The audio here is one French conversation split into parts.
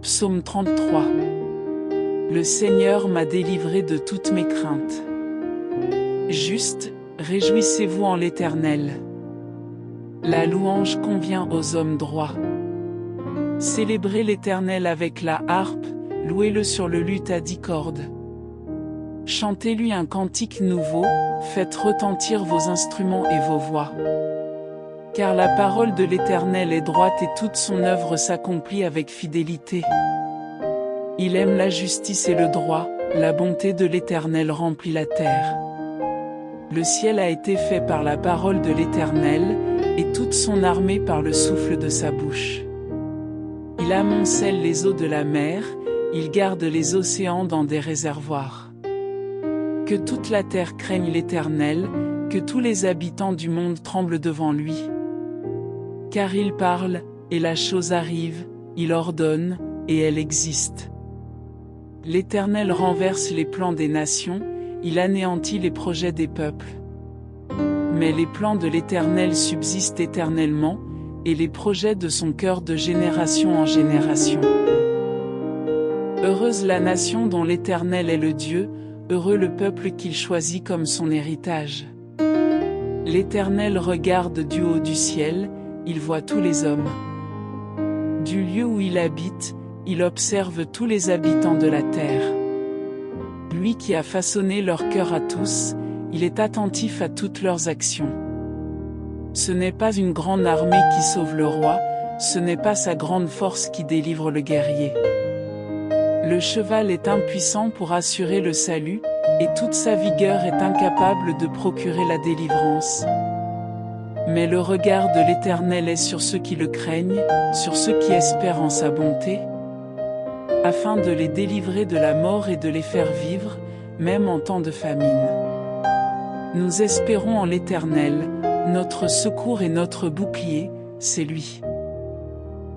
Psaume 33. Le Seigneur m'a délivré de toutes mes craintes. Juste, réjouissez-vous en l'Éternel. La louange convient aux hommes droits. Célébrez l'Éternel avec la harpe, louez-le sur le luth à 10 cordes. Chantez-lui un cantique nouveau, faites retentir vos instruments et vos voix. Car la parole de l'Éternel est droite et toute son œuvre s'accomplit avec fidélité. Il aime la justice et le droit, la bonté de l'Éternel remplit la terre. Le ciel a été fait par la parole de l'Éternel, et toute son armée par le souffle de sa bouche. Il amoncelle les eaux de la mer, il garde les océans dans des réservoirs. Que toute la terre craigne l'Éternel, que tous les habitants du monde tremblent devant lui. Car il parle, et la chose arrive, il ordonne, et elle existe. L'Éternel renverse les plans des nations, il anéantit les projets des peuples. Mais les plans de l'Éternel subsistent éternellement, et les projets de son cœur de génération en génération. Heureuse la nation dont l'Éternel est le Dieu, heureux le peuple qu'il choisit comme son héritage. L'Éternel regarde du haut du ciel, il voit tous les hommes. Du lieu où il habite, il observe tous les habitants de la terre. Lui qui a façonné leur cœur à tous, il est attentif à toutes leurs actions. Ce n'est pas une grande armée qui sauve le roi, ce n'est pas sa grande force qui délivre le guerrier. Le cheval est impuissant pour assurer le salut, et toute sa vigueur est incapable de procurer la délivrance. Mais le regard de l'Éternel est sur ceux qui le craignent, sur ceux qui espèrent en sa bonté, afin de les délivrer de la mort et de les faire vivre, même en temps de famine. Nous espérons en l'Éternel, notre secours et notre bouclier, c'est lui.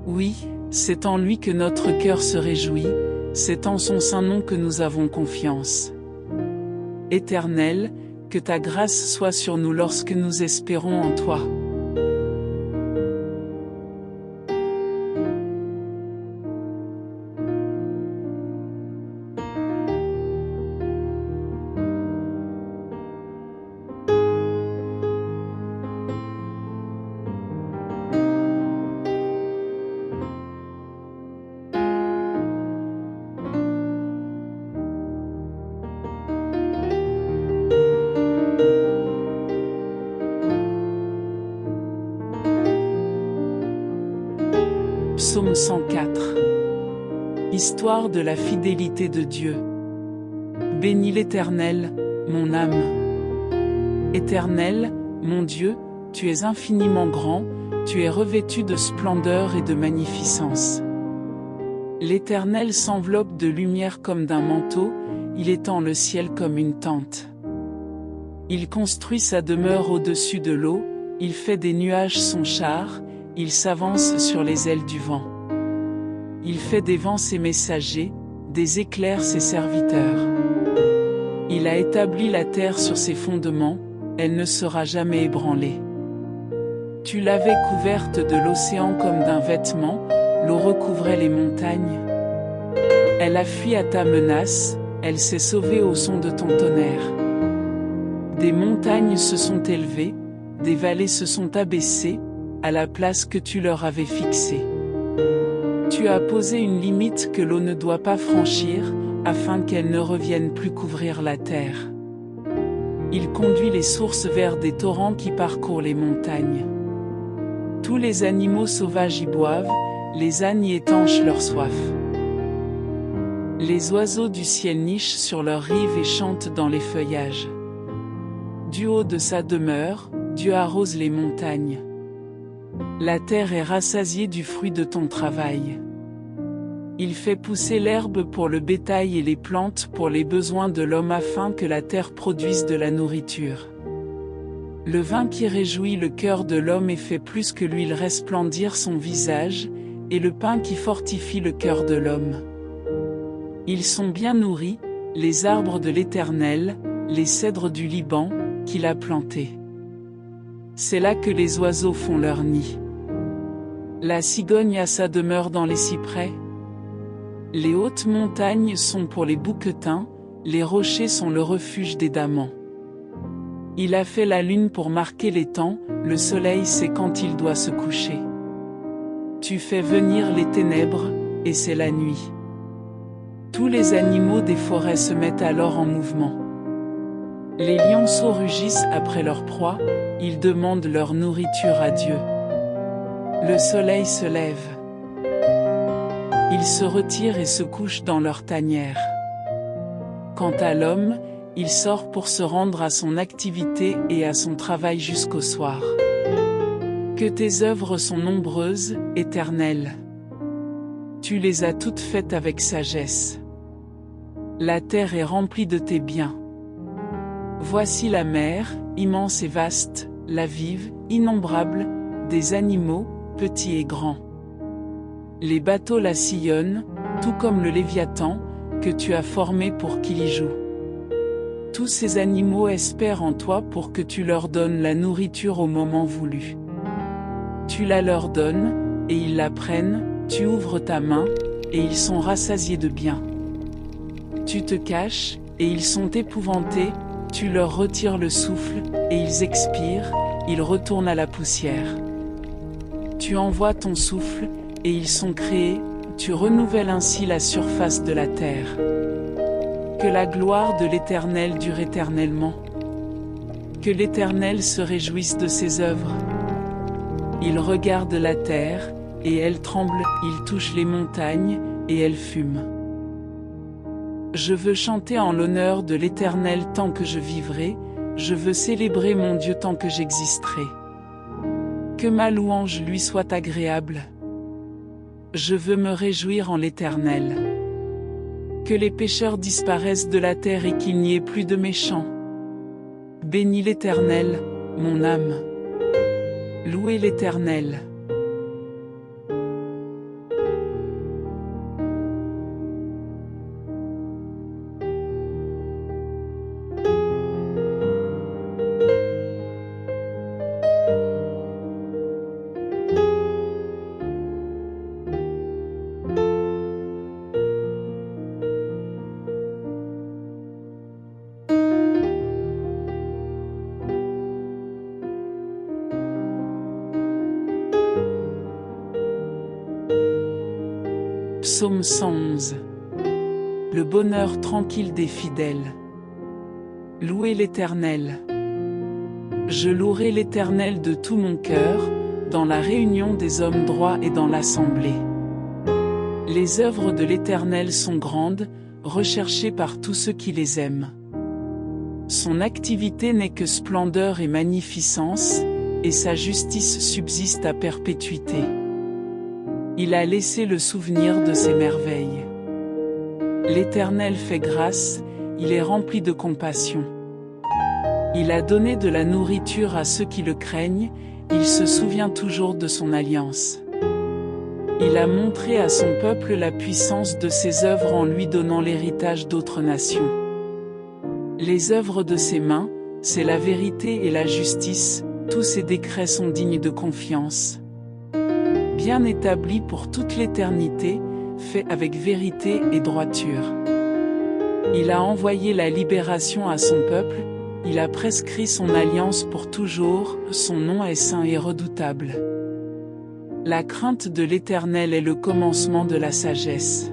Oui, c'est en lui que notre cœur se réjouit, c'est en son saint nom que nous avons confiance. Éternel, que ta grâce soit sur nous lorsque nous espérons en toi. Psaume 104. Histoire de la fidélité de Dieu. Bénis l'Éternel, mon âme. Éternel, mon Dieu, tu es infiniment grand, tu es revêtu de splendeur et de magnificence. L'Éternel s'enveloppe de lumière comme d'un manteau, il étend le ciel comme une tente. Il construit sa demeure au-dessus de l'eau, il fait des nuages son char, il s'avance sur les ailes du vent. Il fait des vents ses messagers, des éclairs ses serviteurs. Il a établi la terre sur ses fondements, elle ne sera jamais ébranlée. Tu l'avais couverte de l'océan comme d'un vêtement, l'eau recouvrait les montagnes. Elle a fui à ta menace, elle s'est sauvée au son de ton tonnerre. Des montagnes se sont élevées, des vallées se sont abaissées, à la place que tu leur avais fixée. Tu as posé une limite que l'eau ne doit pas franchir, afin qu'elle ne revienne plus couvrir la terre. Il conduit les sources vers des torrents qui parcourent les montagnes. Tous les animaux sauvages y boivent, les ânes y étanchent leur soif. Les oiseaux du ciel nichent sur leurs rives et chantent dans les feuillages. Du haut de sa demeure, Dieu arrose les montagnes. La terre est rassasiée du fruit de ton travail. Il fait pousser l'herbe pour le bétail et les plantes pour les besoins de l'homme afin que la terre produise de la nourriture. Le vin qui réjouit le cœur de l'homme et fait plus que l'huile resplendir son visage, et le pain qui fortifie le cœur de l'homme. Ils sont bien nourris, les arbres de l'Éternel, les cèdres du Liban, qu'il a plantés. C'est là que les oiseaux font leur nid. La cigogne a sa demeure dans les cyprès. Les hautes montagnes sont pour les bouquetins, les rochers sont le refuge des damans. Il a fait la lune pour marquer les temps, le soleil sait quand il doit se coucher. Tu fais venir les ténèbres, et c'est la nuit. Tous les animaux des forêts se mettent alors en mouvement. Les lionceaux rugissent après leur proie, ils demandent leur nourriture à Dieu. Le soleil se lève. Ils se retirent et se couchent dans leur tanière. Quant à l'homme, il sort pour se rendre à son activité et à son travail jusqu'au soir. Que tes œuvres sont nombreuses, Éternel. Tu les as toutes faites avec sagesse. La terre est remplie de tes biens. Voici la mer, immense et vaste, la vive, innombrable, des animaux, petits et grands. Les bateaux la sillonnent, tout comme le Léviathan, que tu as formé pour qu'il y joue. Tous ces animaux espèrent en toi pour que tu leur donnes la nourriture au moment voulu. Tu la leur donnes, et ils la prennent, tu ouvres ta main, et ils sont rassasiés de bien. Tu te caches, et ils sont épouvantés, tu leur retires le souffle, et ils expirent, ils retournent à la poussière. Tu envoies ton souffle, et ils sont créés, tu renouvelles ainsi la surface de la terre. Que la gloire de l'Éternel dure éternellement. Que l'Éternel se réjouisse de ses œuvres. Il regarde la terre, et elle tremble, il touche les montagnes, et elles fument. Je veux chanter en l'honneur de l'Éternel tant que je vivrai, je veux célébrer mon Dieu tant que j'existerai. Que ma louange lui soit agréable. Je veux me réjouir en l'Éternel. Que les pécheurs disparaissent de la terre et qu'il n'y ait plus de méchants. Bénis l'Éternel, mon âme. Louez l'Éternel. Psaume 111. Le bonheur tranquille des fidèles. Louez l'Éternel. Je louerai l'Éternel de tout mon cœur, dans la réunion des hommes droits et dans l'assemblée. Les œuvres de l'Éternel sont grandes, recherchées par tous ceux qui les aiment. Son activité n'est que splendeur et magnificence, et sa justice subsiste à perpétuité. Il a laissé le souvenir de ses merveilles. L'Éternel fait grâce, il est rempli de compassion. Il a donné de la nourriture à ceux qui le craignent, il se souvient toujours de son alliance. Il a montré à son peuple la puissance de ses œuvres en lui donnant l'héritage d'autres nations. Les œuvres de ses mains, c'est la vérité et la justice, tous ses décrets sont dignes de confiance. Bien établi pour toute l'éternité, fait avec vérité et droiture. Il a envoyé la libération à son peuple, il a prescrit son alliance pour toujours, son nom est saint et redoutable. La crainte de l'Éternel est le commencement de la sagesse.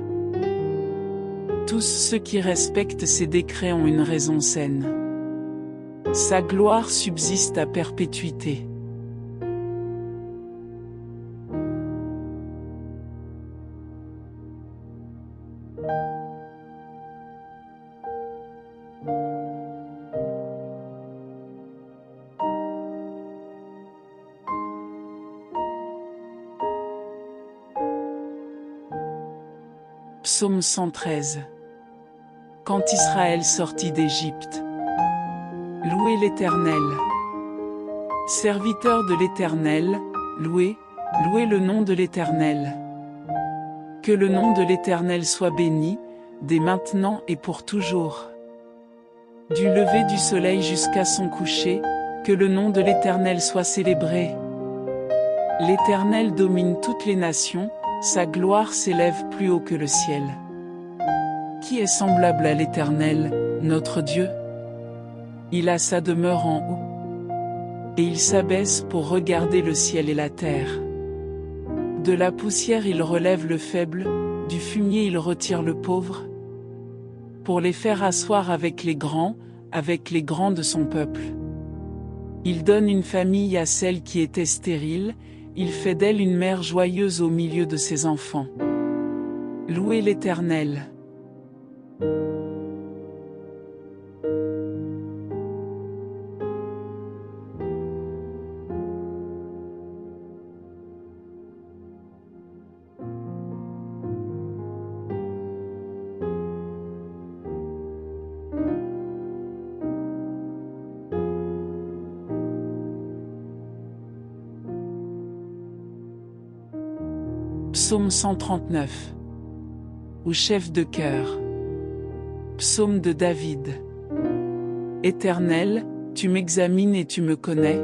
Tous ceux qui respectent ses décrets ont une raison saine. Sa gloire subsiste à perpétuité. Psaume 113. Quand Israël sortit d'Égypte. Louez l'Éternel. Serviteurs de l'Éternel, louez le nom de l'Éternel. Que le nom de l'Éternel soit béni, dès maintenant et pour toujours. Du lever du soleil jusqu'à son coucher, que le nom de l'Éternel soit célébré. L'Éternel domine toutes les nations, sa gloire s'élève plus haut que le ciel. Qui est semblable à l'Éternel, notre Dieu? Il a sa demeure en haut, et il s'abaisse pour regarder le ciel et la terre. De la poussière il relève le faible, du fumier il retire le pauvre, pour les faire asseoir avec les grands de son peuple. Il donne une famille à celle qui était stérile, il fait d'elle une mère joyeuse au milieu de ses enfants. Louez l'Éternel. Psaume 139. Au chef de chœur. Psaume de David. Éternel, tu m'examines et tu me connais.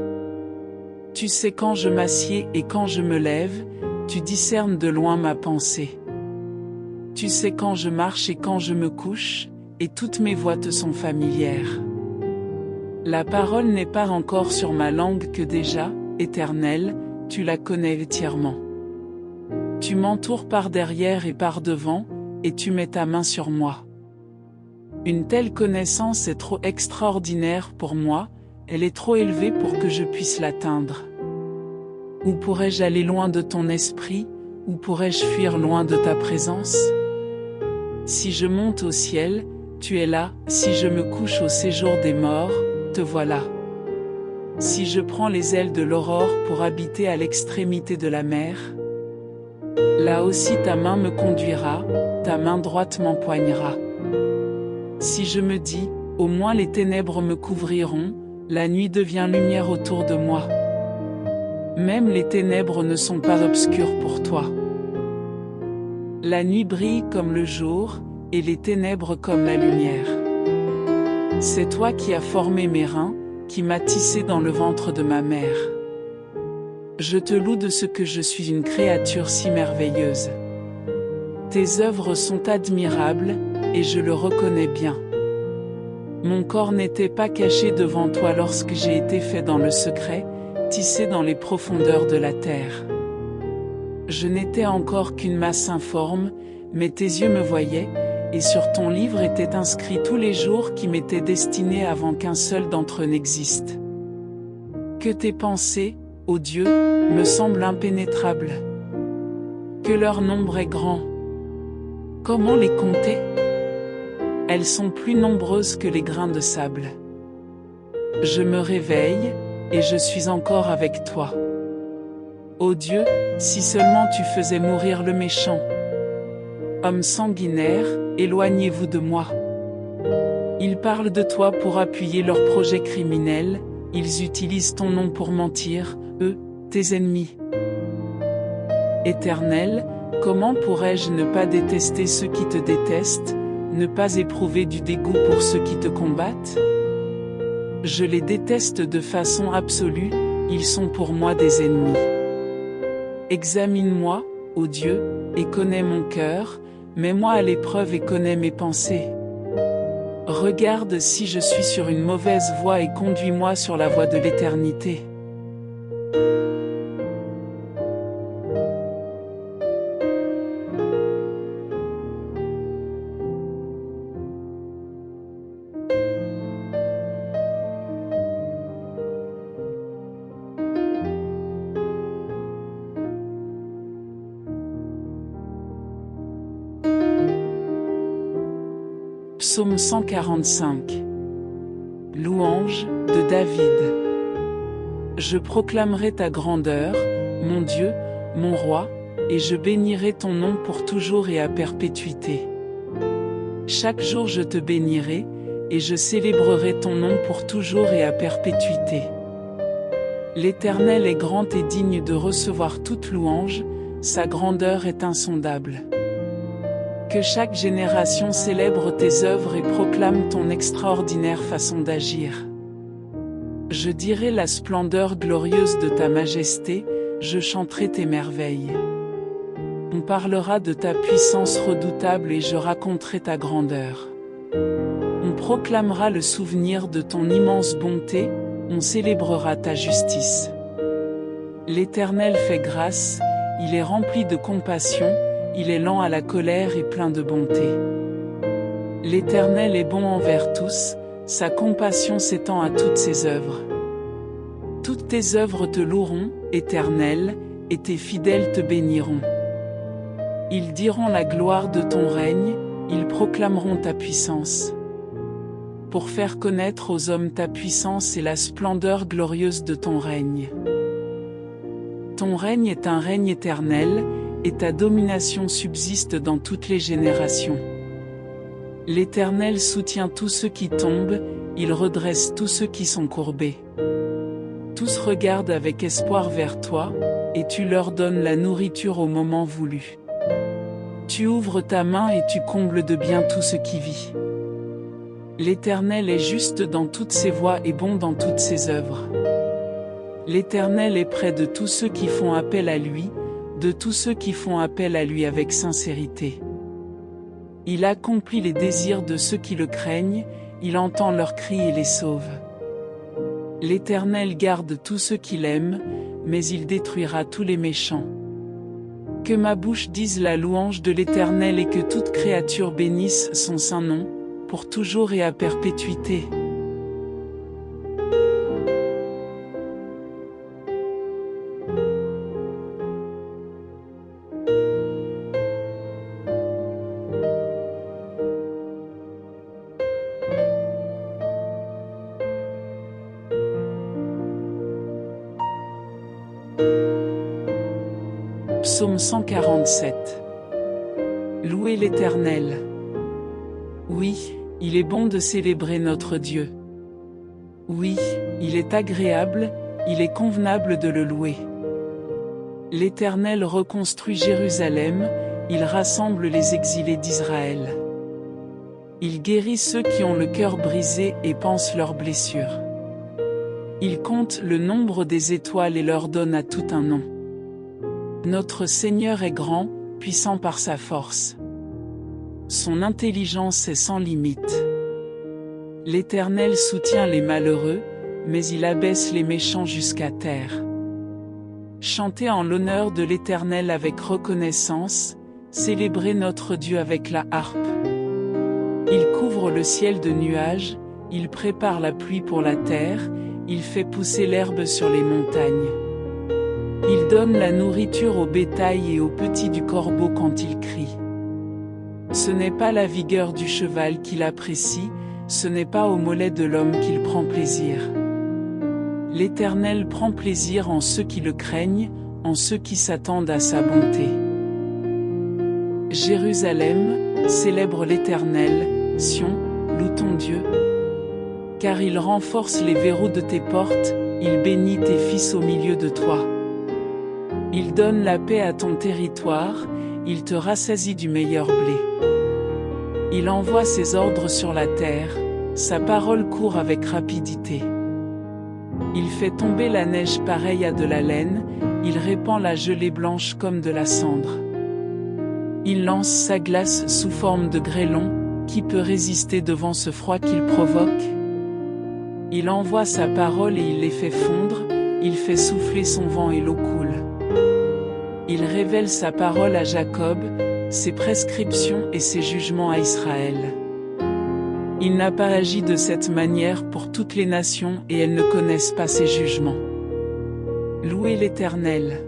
Tu sais quand je m'assieds et quand je me lève, tu discernes de loin ma pensée. Tu sais quand je marche et quand je me couche, et toutes mes voies te sont familières. La parole n'est pas encore sur ma langue que déjà, Éternel, tu la connais entièrement. Tu m'entoures par derrière et par devant, et tu mets ta main sur moi. Une telle connaissance est trop extraordinaire pour moi, elle est trop élevée pour que je puisse l'atteindre. Où pourrais-je aller loin de ton esprit, où pourrais-je fuir loin de ta présence? Si je monte au ciel, tu es là, si je me couche au séjour des morts, te voilà. Si je prends les ailes de l'aurore pour habiter à l'extrémité de la mer, là aussi ta main me conduira, ta main droite m'empoignera. Si je me dis, au moins les ténèbres me couvriront, la nuit devient lumière autour de moi. Même les ténèbres ne sont pas obscures pour toi. La nuit brille comme le jour, et les ténèbres comme la lumière. C'est toi qui as formé mes reins, qui m'as tissé dans le ventre de ma mère. Je te loue de ce que je suis une créature si merveilleuse. Tes œuvres sont admirables, et je le reconnais bien. Mon corps n'était pas caché devant toi lorsque j'ai été fait dans le secret, tissé dans les profondeurs de la terre. Je n'étais encore qu'une masse informe, mais tes yeux me voyaient, et sur ton livre étaient inscrits tous les jours qui m'étaient destinés avant qu'un seul d'entre eux n'existe. Que tes pensées, ô Dieu, me semblent impénétrables. Que leur nombre est grand. Comment les compter? Elles sont plus nombreuses que les grains de sable. Je me réveille, et je suis encore avec toi. Ô Dieu, si seulement tu faisais mourir le méchant. Hommes sanguinaires, éloignez-vous de moi. Ils parlent de toi pour appuyer leurs projets criminels, ils utilisent ton nom pour mentir, eux, tes ennemis. Éternel, comment pourrais-je ne pas détester ceux qui te détestent, ne pas éprouver du dégoût pour ceux qui te combattent? Je les déteste de façon absolue, ils sont pour moi des ennemis. Examine-moi, ô Dieu, et connais mon cœur, mets-moi à l'épreuve et connais mes pensées. Regarde si je suis sur une mauvaise voie et conduis-moi sur la voie de l'éternité. Psaume 145. Louange de David. Je proclamerai ta grandeur, mon Dieu, mon roi, et je bénirai ton nom pour toujours et à perpétuité. Chaque jour je te bénirai, et je célébrerai ton nom pour toujours et à perpétuité. L'Éternel est grand et digne de recevoir toute louange, sa grandeur est insondable. Que chaque génération célèbre tes œuvres et proclame ton extraordinaire façon d'agir. Je dirai la splendeur glorieuse de ta majesté, je chanterai tes merveilles. On parlera de ta puissance redoutable et je raconterai ta grandeur. On proclamera le souvenir de ton immense bonté, on célébrera ta justice. L'Éternel fait grâce, il est rempli de compassion, il est lent à la colère et plein de bonté. L'Éternel est bon envers tous, sa compassion s'étend à toutes ses œuvres. Toutes tes œuvres te loueront, Éternel, et tes fidèles te béniront. Ils diront la gloire de ton règne, ils proclameront ta puissance. Pour faire connaître aux hommes ta puissance et la splendeur glorieuse de ton règne. Ton règne est un règne éternel, et ta domination subsiste dans toutes les générations. L'Éternel soutient tous ceux qui tombent, il redresse tous ceux qui sont courbés. Tous regardent avec espoir vers toi, et tu leur donnes la nourriture au moment voulu. Tu ouvres ta main et tu combles de bien tout ce qui vit. L'Éternel est juste dans toutes ses voies et bon dans toutes ses œuvres. L'Éternel est près de tous ceux qui font appel à lui, de tous ceux qui font appel à lui avec sincérité. Il accomplit les désirs de ceux qui le craignent, il entend leurs cris et les sauve. L'Éternel garde tous ceux qui l'aiment, mais il détruira tous les méchants. Que ma bouche dise la louange de l'Éternel et que toute créature bénisse son saint nom, pour toujours et à perpétuité. Psaume 147. Louez l'Éternel. Oui, il est bon de célébrer notre Dieu. Oui, il est agréable, il est convenable de le louer. L'Éternel reconstruit Jérusalem, il rassemble les exilés d'Israël. Il guérit ceux qui ont le cœur brisé et pansent leurs blessures. Il compte le nombre des étoiles et leur donne à tout un nom. Notre Seigneur est grand, puissant par sa force. Son intelligence est sans limite. L'Éternel soutient les malheureux, mais il abaisse les méchants jusqu'à terre. Chantez en l'honneur de l'Éternel avec reconnaissance, célébrez notre Dieu avec la harpe. Il couvre le ciel de nuages, il prépare la pluie pour la terre, il fait pousser l'herbe sur les montagnes. Il donne la nourriture au bétail et aux petits du corbeau quand il crie. Ce n'est pas la vigueur du cheval qu'il apprécie, ce n'est pas au mollet de l'homme qu'il prend plaisir. L'Éternel prend plaisir en ceux qui le craignent, en ceux qui s'attendent à sa bonté. Jérusalem, célèbre l'Éternel, Sion, loue ton Dieu. Car il renforce les verrous de tes portes, il bénit tes fils au milieu de toi. Il donne la paix à ton territoire, il te rassasie du meilleur blé. Il envoie ses ordres sur la terre, sa parole court avec rapidité. Il fait tomber la neige pareille à de la laine, il répand la gelée blanche comme de la cendre. Il lance sa glace sous forme de grêlon, qui peut résister devant ce froid qu'il provoque? Il envoie sa parole et il les fait fondre, il fait souffler son vent et l'eau coule. Il révèle sa parole à Jacob, ses prescriptions et ses jugements à Israël. Il n'a pas agi de cette manière pour toutes les nations et elles ne connaissent pas ses jugements. Louez l'Éternel.